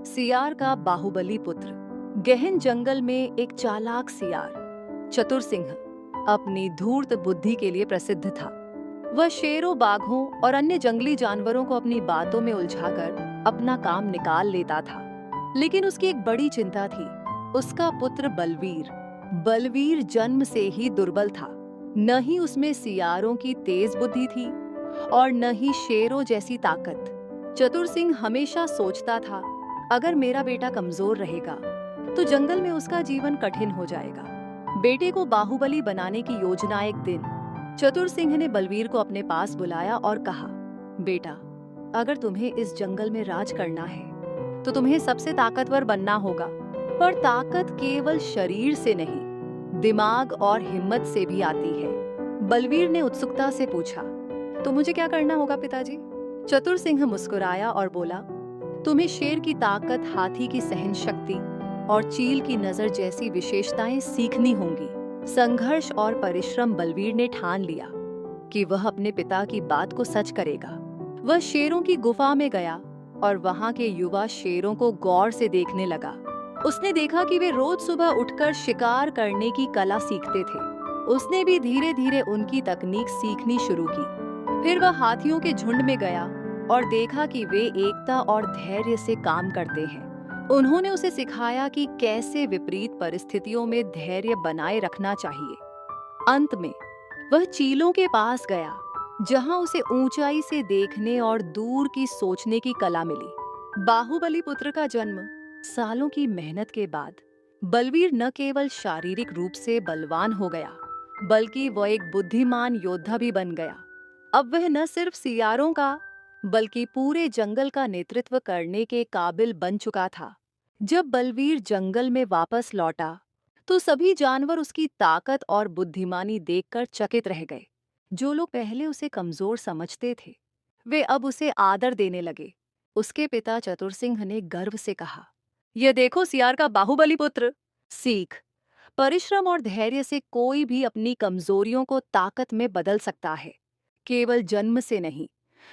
सियार का बाहुबली पुत्र। गहन जंगल में एक चालाक सियार चतुर सिंह अपनी धूर्त बुद्धि के लिए प्रसिद्ध था। वह शेरों, बाघों और अन्य जंगली जानवरों को अपनी बातों में उलझाकर अपना काम निकाल लेता था। लेकिन उसकी एक बड़ी चिंता थी, उसका पुत्र बलवीर। बलवीर जन्म से ही दुर्बल था। न ही उसमें सियारों की तेज बुद्धि थी और न ही शेरों जैसी ताकत। चतुर सिंह हमेशा सोचता था, अगर मेरा बेटा कमजोर रहेगा तो जंगल में उसका जीवन कठिन हो जाएगा। बेटे को बाहुबली बनाने की योजना एक दिन चतुर सिंह ने बलवीर को अपने पास बुलाया और कहा, बेटा, अगर तुम्हें इस जंगल में राज करना है तो तुम्हें सबसे ताकतवर बनना होगा। पर ताकत केवल शरीर से नहीं, दिमाग और हिम्मत से भी आती है। बलवीर ने उत्सुकता से पूछा, तो मुझे क्या करना होगा पिताजी? चतुर सिंह मुस्कुराया और बोला, तुम्हें शेर की ताकत, हाथी की सहन शक्ति और चील की नजर जैसी विशेषताएं सीखनी होंगी। संघर्ष और परिश्रम। बलवीर ने ठान लिया कि वह अपने पिता की बात को सच करेगा। वह शेरों की गुफा में गया और वहां के युवा शेरों को गौर से देखने लगा। उसने देखा कि वे रोज सुबह उठकर शिकार करने की कला सीखते थे। उसने भी धीरे धीरे उनकी तकनीक सीखनी शुरू की। फिर वह हाथियों के झुंड में गया और देखा कि वे एकता और धैर्य से काम करते हैं। उन्होंने उसे सिखाया कि कैसे विपरीत परिस्थितियों में धैर्य बनाए रखना चाहिए। अंत में वह चीलों के पास गया, जहां उसे ऊंचाई से देखने और दूर की सोचने की कला मिली। बाहुबली पुत्र का जन्म सालों की मेहनत के बाद बलवीर न केवल शारीरिक रूप से बलवान हो गया, बल्कि वह एक बुद्धिमान योद्धा भी बन गया। अब वह न सिर्फ सियारों का बल्कि पूरे जंगल का नेतृत्व करने के काबिल बन चुका था। जब बलवीर जंगल में वापस लौटा तो सभी जानवर उसकी ताकत और बुद्धिमानी देखकर चकित रह गए। जो लोग पहले उसे कमजोर समझते थे, वे अब उसे आदर देने लगे। उसके पिता चतुर सिंह ने गर्व से कहा, यह देखो सियार का बाहुबली पुत्र। सीख, परिश्रम और धैर्य से कोई भी अपनी कमजोरियों को ताकत में बदल सकता है। केवल जन्म से नहीं,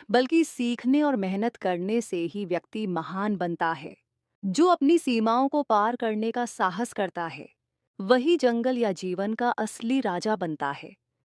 बल्कि सीखने और मेहनत करने से ही व्यक्ति महान बनता है। जो अपनी सीमाओं को पार करने का साहस करता है, वही जंगल या जीवन का असली राजा बनता है।